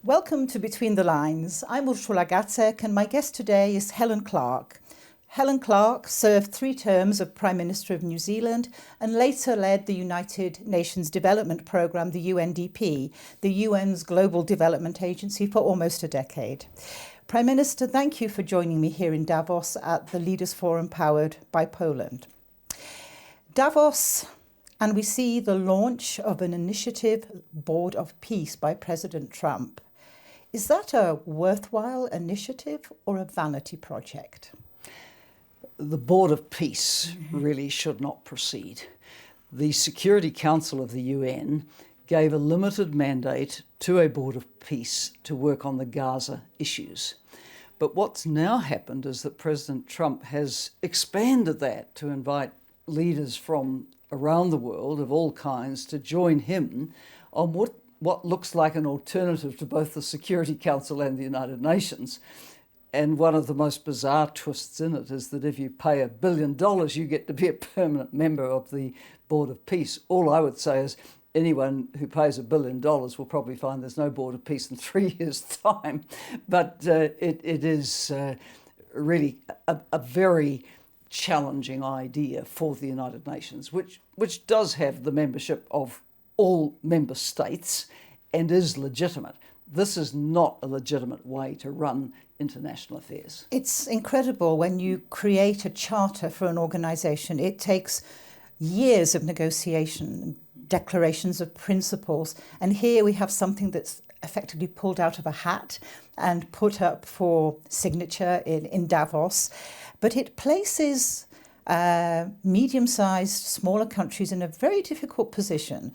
Welcome to Between the Lines. I'm Urszula Gacek and my guest today is Helen Clark. Helen Clark served 3 terms as Prime Minister of New Zealand and later led the United Nations Development Programme, the UNDP, the UN's global development agency, for almost a decade. Prime Minister, thank you for joining me here in Davos at the Leaders Forum powered by Poland. Davos, and we see the launch of an initiative, Board of Peace, by President Trump. Is that a worthwhile initiative or a vanity project? The Board of Peace really should not proceed. The Security Council of the UN gave a limited mandate to a Board of Peace to work on the Gaza issues. But what's now happened is that President Trump has expanded that to invite leaders from around the world of all kinds to join him on what looks like an alternative to both the Security Council and the United Nations. And one of the most bizarre twists in it is that if you pay $1 billion, you get to be a permanent member of the Board of Peace. All I would say is anyone who pays $1 billion will probably find there's no Board of Peace in 3 years' time. But it is really a very challenging idea for the United Nations, which does have the membership of all member states and is legitimate. This is not a legitimate way to run international affairs. It's incredible when you create a charter for an organisation. It takes years of negotiation, declarations of principles, and here we have something that's effectively pulled out of a hat and put up for signature in Davos. But it places medium-sized, smaller countries in a very difficult position,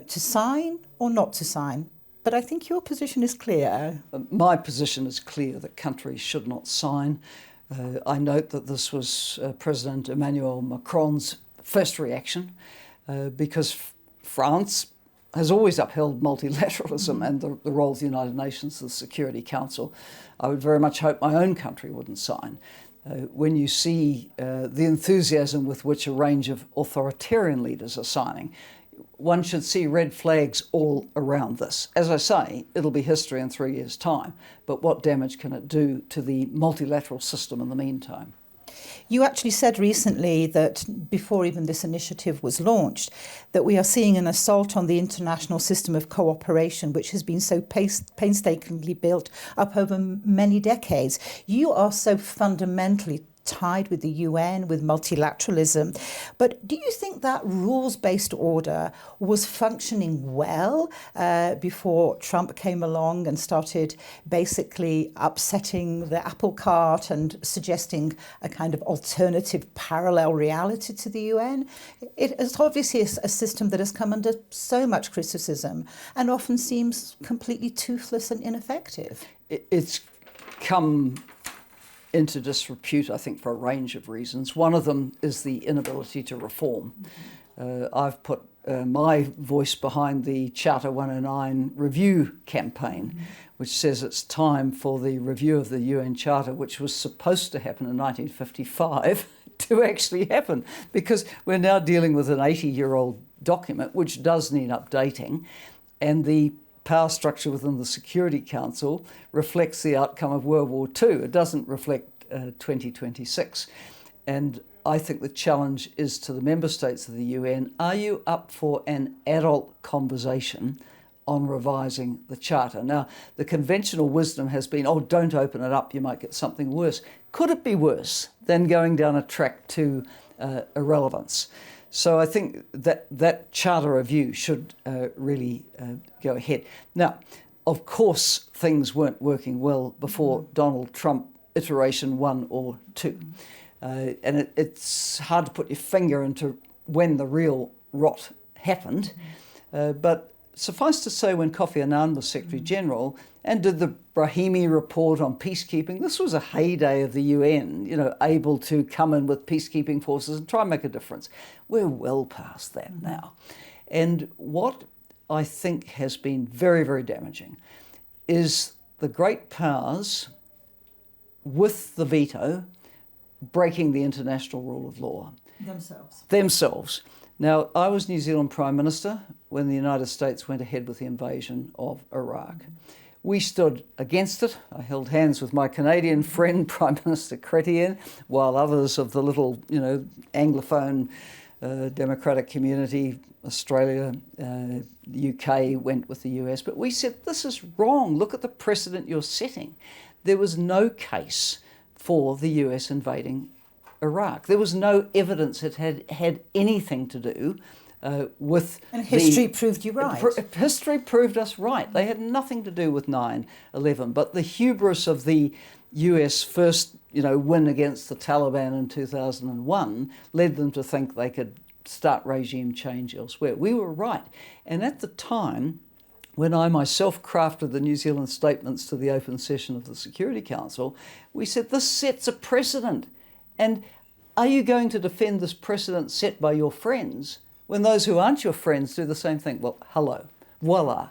to sign or not to sign. But I think your position is clear. My position is clear that countries should not sign. I note that this was President Emmanuel Macron's first reaction because France has always upheld multilateralism and the role of the United Nations, the Security Council. I would very much hope my own country wouldn't sign. When you see the enthusiasm with which a range of authoritarian leaders are signing, one should see red flags all around this. As I say, it'll be history in 3 years' time, but what damage can it do to the multilateral system in the meantime? You actually said recently that before even this initiative was launched, that we are seeing an assault on the international system of cooperation, which has been so painstakingly built up over many decades. You are so fundamentally tied with the UN, with multilateralism. But do you think that rules-based order was functioning well before Trump came along and started basically upsetting the apple cart and suggesting a kind of alternative parallel reality to the UN? It is obviously a system that has come under so much criticism and often seems completely toothless and ineffective. It's come into disrepute, I think, for a range of reasons. One of them is the inability to reform. I've put my voice behind the Charter 109 review campaign, which says it's time for the review of the UN Charter, which was supposed to happen in 1955, to actually happen, because we're now dealing with an 80-year-old document, which does need updating, and the power structure within the Security Council reflects the outcome of World War II. It doesn't reflect 2026. And I think the challenge is to the member states of the UN, are you up for an adult conversation on revising the Charter? Now, the conventional wisdom has been, don't open it up, you might get something worse. Could it be worse than going down a track to irrelevance? So I think that charter review should really go ahead. Now, of course, things weren't working well before Donald Trump iteration 1 or 2. And it's hard to put your finger into when the real rot happened. But suffice to say, when Kofi Annan was Secretary General and did the Brahimi report on peacekeeping, this was a heyday of the UN, able to come in with peacekeeping forces and try and make a difference. We're well past that now. And what I think has been very, very damaging is the great powers, with the veto, breaking the international rule of law. Themselves. Now, I was New Zealand Prime Minister when the United States went ahead with the invasion of Iraq. We stood against it. I held hands with my Canadian friend, Prime Minister Chrétien, while others of the little, Anglophone democratic community, Australia, the UK, went with the US. But we said, this is wrong. Look at the precedent you're setting. There was no case for the US invading Iraq. There was no evidence it had anything to do with... And history proved you right. History proved us right. They had nothing to do with 9/11. But the hubris of the US first, win against the Taliban in 2001 led them to think they could start regime change elsewhere. We were right. And at the time, when I myself crafted the New Zealand statements to the open session of the Security Council, we said, this sets a precedent. And are you going to defend this precedent set by your friends when those who aren't your friends do the same thing? Well, hello, voila.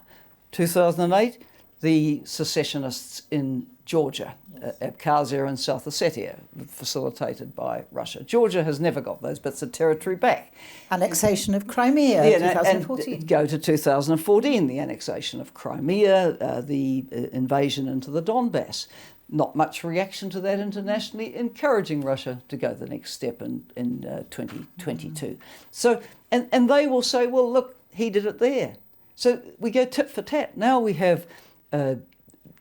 2008, the secessionists in Georgia, Abkhazia and South Ossetia, facilitated by Russia. Georgia has never got those bits of territory back. Annexation of Crimea, 2014. And go to 2014, the annexation of Crimea, the invasion into the Donbass. Not much reaction to that internationally, encouraging Russia to go the next step in 2022. So, and they will say, well, look, he did it there. So we go tit for tat. Now we have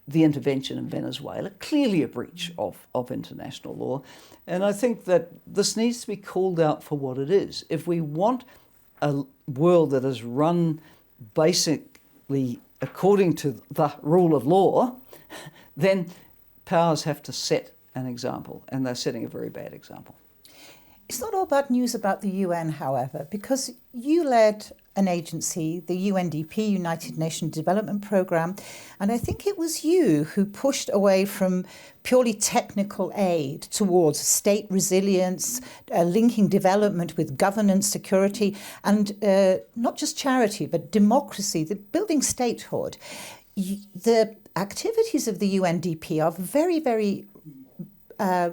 the intervention in Venezuela, clearly a breach of international law. And I think that this needs to be called out for what it is. If we want a world that is run basically according to the rule of law, then powers have to set an example, and they're setting a very bad example. It's not all bad news about the UN, however, because you led an agency, the UNDP, United Nations Development Programme, and I think it was you who pushed away from purely technical aid towards state resilience, linking development with governance, security, and not just charity, but democracy, the building statehood. The activities of the UNDP are very, very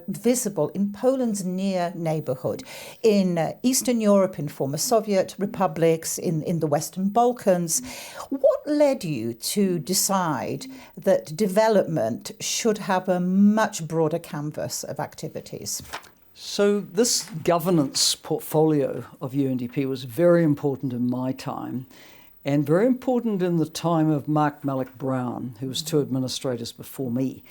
visible in Poland's near neighbourhood, in Eastern Europe, in former Soviet republics, in the Western Balkans. What led you to decide that development should have a much broader canvas of activities? So this governance portfolio of UNDP was very important in my time, and very important in the time of Mark Malloch Brown, who was two administrators before me.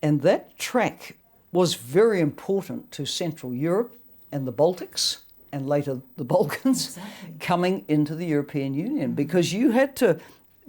And that track was very important to Central Europe and the Baltics, and later the Balkans, coming into the European Union, because you had to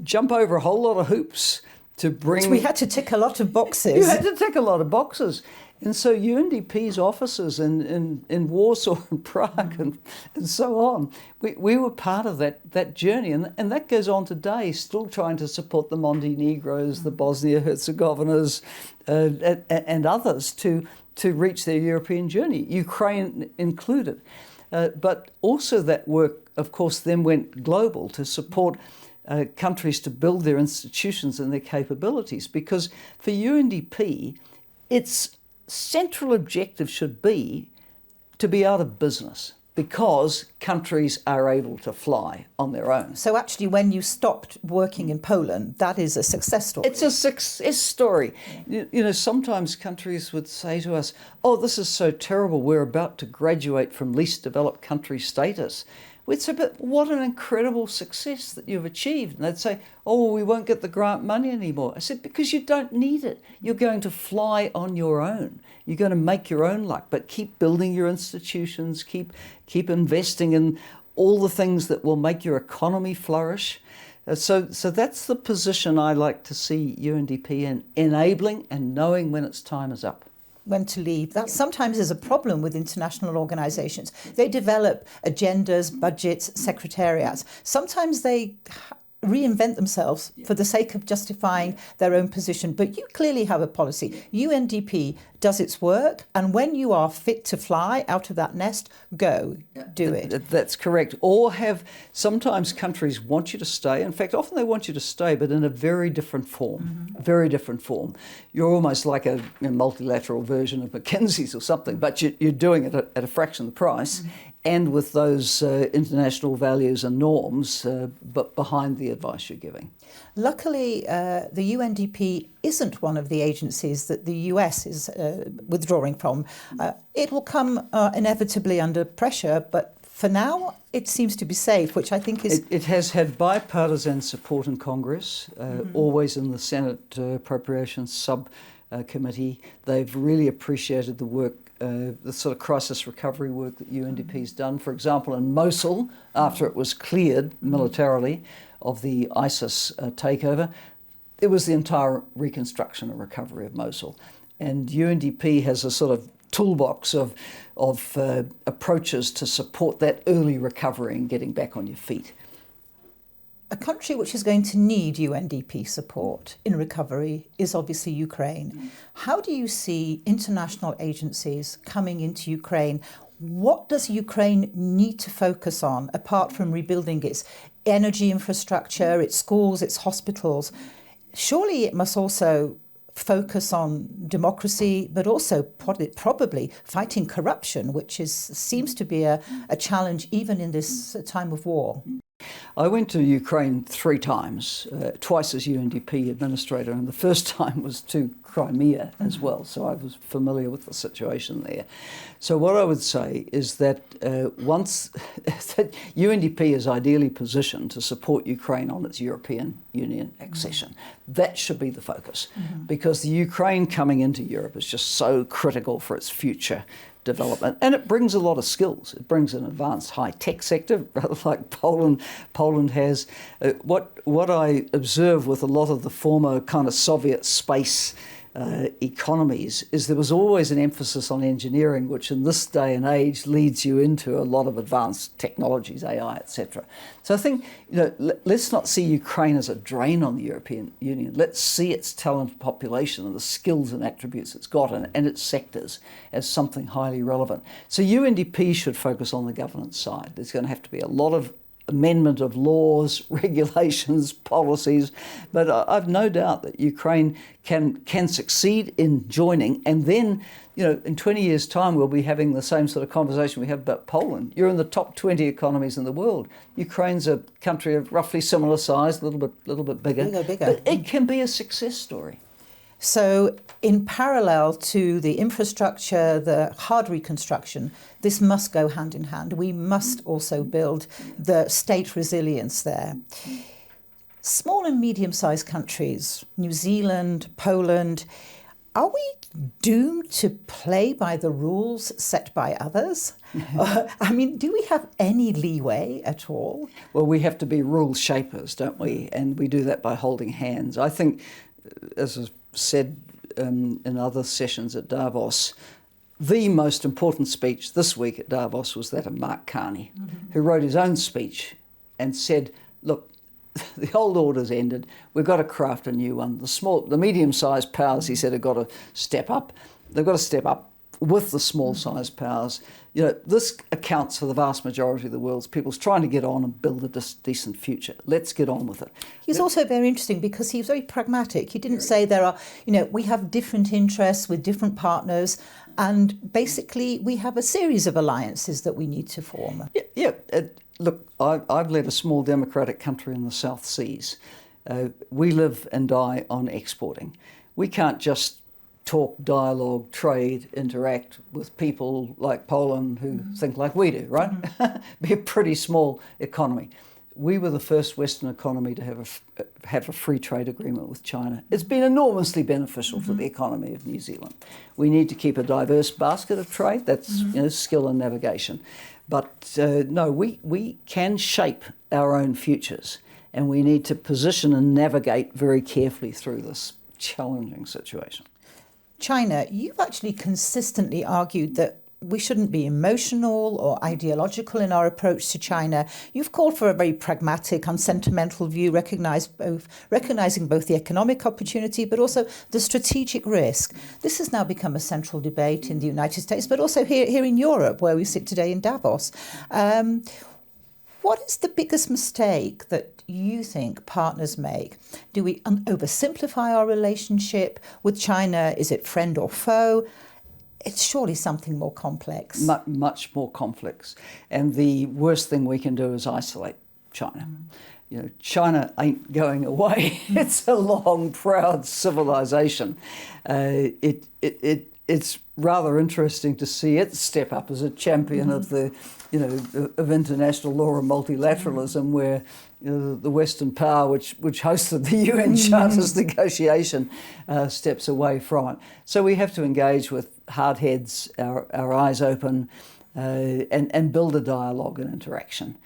jump over a whole lot of hoops to bring... We had to tick a lot of boxes. You had to tick a lot of boxes. And so UNDP's offices in Warsaw and Prague and so on, we were part of that journey. And that goes on today, still trying to support the Montenegros, the Bosnia-Herzegovinas and others to reach their European journey, Ukraine included. But also that work, of course, then went global to support countries to build their institutions and their capabilities. Because for UNDP, its central objective should be to be out of business because countries are able to fly on their own. So actually, when you stopped working in Poland, that is a success story. It's a success story. Sometimes countries would say to us, oh, this is so terrible, we're about to graduate from least developed country status. We'd say, but what an incredible success that you've achieved. And they'd say, oh, we won't get the grant money anymore. I said, because you don't need it. You're going to fly on your own. You're going to make your own luck, but keep building your institutions, keep investing in all the things that will make your economy flourish. So that's the position I like to see UNDP in, enabling and knowing when its time is up. When to leave. That sometimes is a problem with international organisations. They develop agendas, budgets, secretariats. Sometimes they reinvent themselves for the sake of justifying their own position. But you clearly have a policy. UNDP does its work, and when you are fit to fly out of that nest, go, do it. That's correct. Or sometimes countries want you to stay. In fact, often they want you to stay, but in a very different form. Mm-hmm. Very different form. You're almost like a multilateral version of McKinsey's or something, but you're doing it at a fraction of the price. Mm-hmm. and with those international values and norms, but behind the advice you're giving. Luckily, the UNDP isn't one of the agencies that the US is withdrawing from. It will come inevitably under pressure, but for now, it seems to be safe, which I think is... It has had bipartisan support in Congress, always in the Senate Appropriations Subcommittee. They've really appreciated the work, the sort of crisis recovery work that UNDP's done. For example, in Mosul, after it was cleared militarily of the ISIS takeover, it was the entire reconstruction and recovery of Mosul. And UNDP has a sort of toolbox of approaches to support that early recovery and getting back on your feet. A country which is going to need UNDP support in recovery is obviously Ukraine. How do you see international agencies coming into Ukraine? What does Ukraine need to focus on apart from rebuilding its energy infrastructure, its schools, its hospitals? Surely it must also focus on democracy, but also probably fighting corruption, which seems to be a challenge even in this time of war. I went to Ukraine 3 times, twice as UNDP administrator, and the first time was to Crimea as well, so I was familiar with the situation there. So what I would say is that once that UNDP is ideally positioned to support Ukraine on its European Union accession, that should be the focus, because the Ukraine coming into Europe is just so critical for its future development, and it brings a lot of skills. It brings an advanced high-tech sector, rather like Poland has. What I observe with a lot of the former kind of Soviet space economies is there was always an emphasis on engineering, which in this day and age leads you into a lot of advanced technologies, AI, etc. So I think, let's not see Ukraine as a drain on the European Union. Let's see its talented population and the skills and attributes it's got and its sectors as something highly relevant. So UNDP should focus on the governance side. There's going to have to be a lot of amendment of laws, regulations, policies, but I've no doubt that Ukraine can succeed in joining, and then, in 20 years' time we'll be having the same sort of conversation we have about Poland. You're in the top 20 economies in the world. Ukraine's a country of roughly similar size, a little bit bigger. But it can be a success story. So in parallel to the infrastructure, the hard reconstruction, this must go hand in hand. We must also build the state resilience there. Small and medium-sized countries, New Zealand, Poland, are we doomed to play by the rules set by others? Do we have any leeway at all? Well, we have to be rule shapers, don't we? And we do that by holding hands. I think, as was said in other sessions at Davos, the most important speech this week at Davos was that of Mark Carney, who wrote his own speech and said, look, the old order's ended, we've got to craft a new one. The medium-sized powers, he said, have got to step up. They've got to step up with the small-sized powers. This accounts for the vast majority of the world's people's trying to get on and build a decent future. Let's get on with it. He's also very interesting because he's very pragmatic. He didn't say we have different interests with different partners, and basically we have a series of alliances that we need to form. Look, I've led a small democratic country in the South Seas. We live and die on exporting. We can't just talk, dialogue, trade, interact with people like Poland who think like we do, right? Be a pretty small economy. We were the first Western economy to have a free trade agreement with China. It's been enormously beneficial for the economy of New Zealand. We need to keep a diverse basket of trade. That's skill and navigation. But no, we can shape our own futures, and we need to position and navigate very carefully through this challenging situation. China, you've actually consistently argued that we shouldn't be emotional or ideological in our approach to China. You've called for a very pragmatic, unsentimental view, recognizing both the economic opportunity but also the strategic risk. This has now become a central debate in the United States, but also here in Europe, where we sit today in Davos. What is the biggest mistake that you think partners make? Do we oversimplify our relationship with China? Is it friend or foe? it's surely something more complex. Much more complex. And the worst thing we can do is isolate China. You know, China ain't going away. It's a long, proud civilization. It's rather interesting to see it step up as a champion of the, of international law and multilateralism, where the Western power, which hosted the UN Charter's negotiation, steps away from it. So we have to engage with hard heads, our eyes open, and build a dialogue and interaction.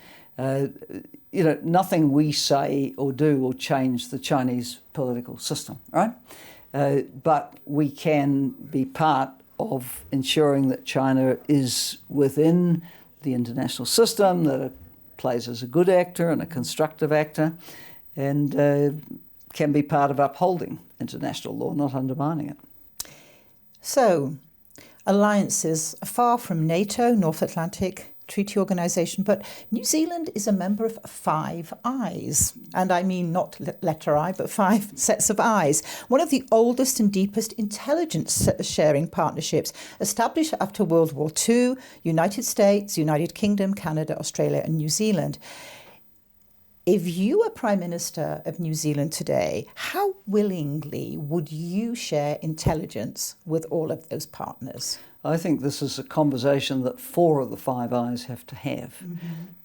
Nothing we say or do will change the Chinese political system, right? But we can be part of ensuring that China is within the international system, that it plays as a good actor and a constructive actor, and can be part of upholding international law, not undermining it. So, alliances are far from NATO, North Atlantic Treaty Organisation, but New Zealand is a member of Five Eyes. And I mean not letter I, but five sets of eyes. One of the oldest and deepest intelligence sharing partnerships established after World War II, United States, United Kingdom, Canada, Australia and New Zealand. If you were Prime Minister of New Zealand today, how willingly would you share intelligence with all of those partners? I think this is a conversation that four of the Five Eyes have to have,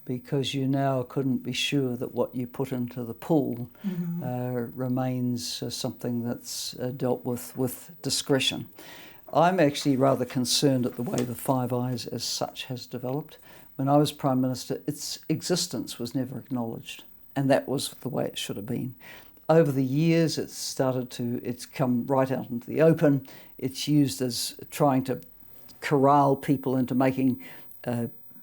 because you now couldn't be sure that what you put into the pool remains something that's dealt with discretion. I'm actually rather concerned at the way the Five Eyes as such has developed. When I was Prime Minister, its existence was never acknowledged, and that was the way it should have been. Over the years, it's come right out into the open. It's used as trying to corral people into making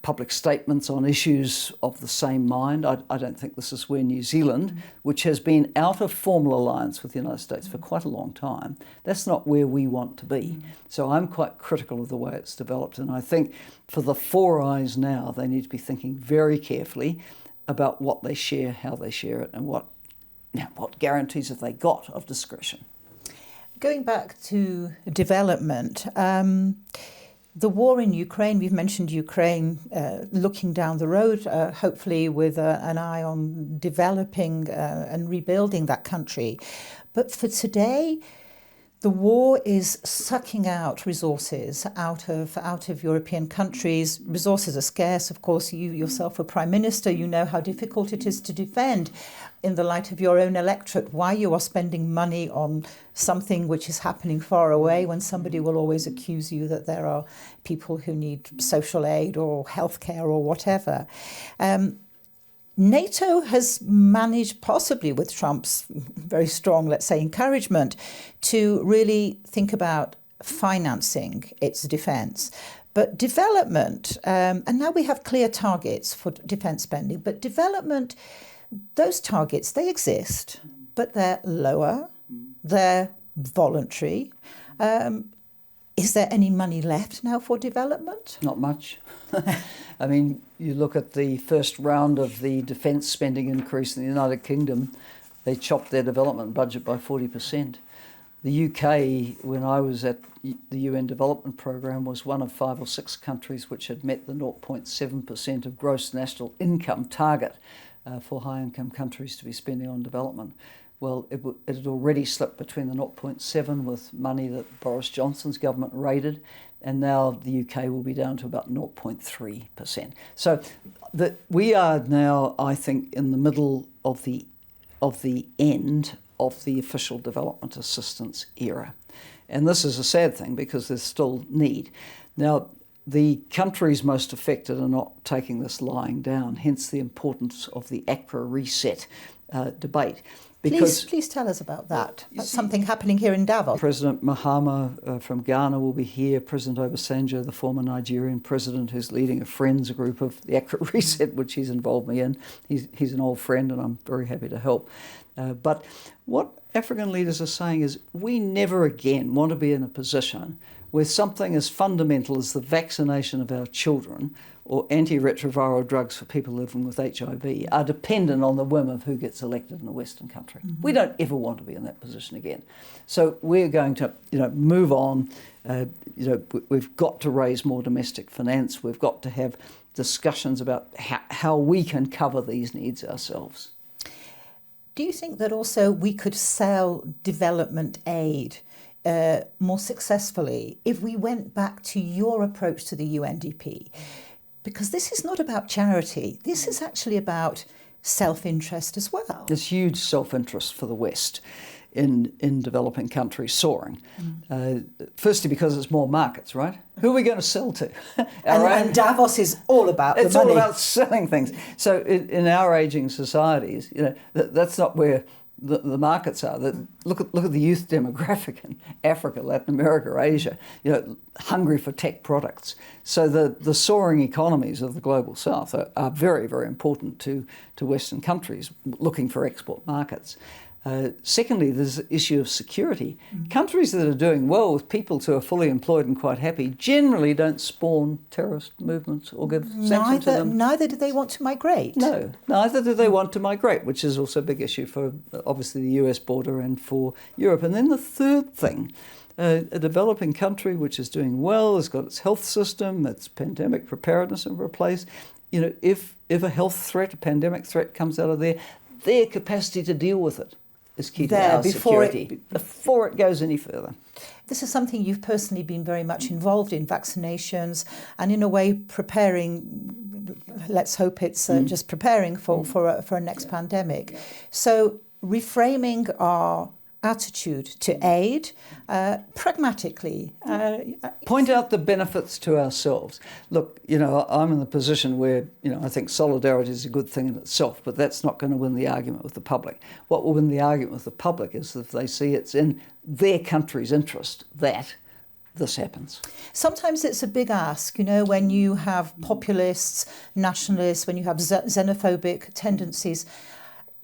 public statements on issues of the same mind. I don't think this is where New Zealand, which has been out of formal alliance with the United States for quite a long time, that's not where we want to be. So I'm quite critical of the way it's developed, and I think for the Four Eyes now, they need to be thinking very carefully about what they share, how they share it, and what guarantees have they got of discretion. Going back to development, the war in Ukraine, we've mentioned Ukraine, looking down the road, hopefully with an eye on developing and rebuilding that country. But for today, the war is sucking out resources out of European countries. Resources are scarce. Of course, you yourself are Prime Minister. You know how difficult it is to defend in the light of your own electorate why you are spending money on something which is happening far away, when somebody will always accuse you that there are people who need social aid or healthcare or whatever. NATO has managed, possibly with Trump's very strong, let's say, encouragement, to really think about financing its defence. But development, and now we have clear targets for defence spending, but development, those targets, they exist, but they're lower, they're voluntary. Is there any money left now for development? Not much. I mean, you look at the first round of the defence spending increase in the United Kingdom, they chopped their development budget by 40%. The UK, when I was at the UN Development Programme, was one of 5 or 6 countries which had met the 0.7% of gross national income target for high-income countries to be spending on development. Well, it had already slipped between the 0.7 with money that Boris Johnson's government raided, and now the UK will be down to about 0.3%. So we are now, I think, in the middle of the end of the official development assistance era. And this is a sad thing because there's still need. Now, the countries most affected are not taking this lying down, hence the importance of the ACRA reset debate. Please tell us about that. That's something happening here in Davos. President Mahama from Ghana will be here. President Obasanjo, the former Nigerian president, who's leading a friends group of the ACRA reset, which he's involved me in. He's an old friend and I'm very happy to help. But what African leaders are saying is we never again want to be in a position where something as fundamental as the vaccination of our children or antiretroviral drugs for people living with HIV are dependent on the whim of who gets elected in a Western country. We don't ever want to be in that position again. So we're going to, move on. We've got to raise more domestic finance. We've got to have discussions about how we can cover these needs ourselves. Do you think that also we could sell development aid more successfully if we went back to your approach to the UNDP? Because this is not about charity. This is actually about self-interest as well. There's huge self-interest for the West in developing countries soaring. Firstly, because it's more markets, right? Who are we going to sell to? And Davos is all about the money. It's all about selling things. So in our ageing societies, that's not where the markets are. Look at the youth demographic in Africa, Latin America, Asia, hungry for tech products. So the soaring economies of the global south are very, very important to Western countries looking for export markets. Secondly, there's the issue of security. Countries that are doing well with people who are fully employed and quite happy generally don't spawn terrorist movements or give sanctions to them. Neither do they want to migrate. No, neither do they want to migrate, which is also a big issue for obviously the US border and for Europe. And then the third thing, a developing country which is doing well, has got its health system, its pandemic preparedness in place. If a health threat, a pandemic threat comes out of there, their capacity to deal with it is key to our security before it goes any further. This is something you've personally been very much involved in, vaccinations, and in a way preparing, let's hope it's just preparing for a next pandemic. So reframing our attitude to aid pragmatically. Point out the benefits to ourselves. Look, I'm in the position where, I think solidarity is a good thing in itself, but that's not going to win the argument with the public. What will win the argument with the public is if they see it's in their country's interest that this happens. Sometimes it's a big ask, when you have populists, nationalists, when you have xenophobic tendencies.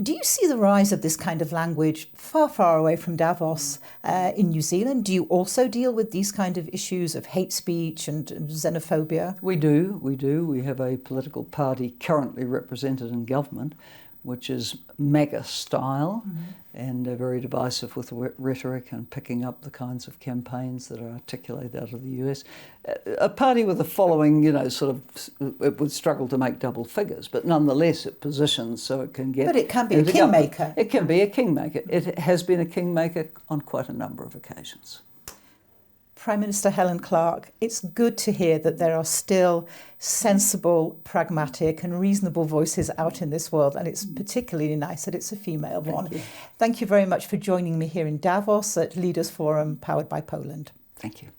Do you see the rise of this kind of language far, far away from Davos in New Zealand? Do you also deal with these kind of issues of hate speech and xenophobia? We do. We have a political party currently represented in government, which is MAGA style and very divisive with rhetoric and picking up the kinds of campaigns that are articulated out of the US. A party with a following, it would struggle to make double figures, but nonetheless it positions so it can get... But it can be a kingmaker. It can be a kingmaker. It has been a kingmaker on quite a number of occasions. Prime Minister Helen Clark, it's good to hear that there are still sensible, pragmatic and reasonable voices out in this world, and it's particularly nice that it's a female one. Thank you very much for joining me here in Davos at Leaders Forum, powered by Poland. Thank you.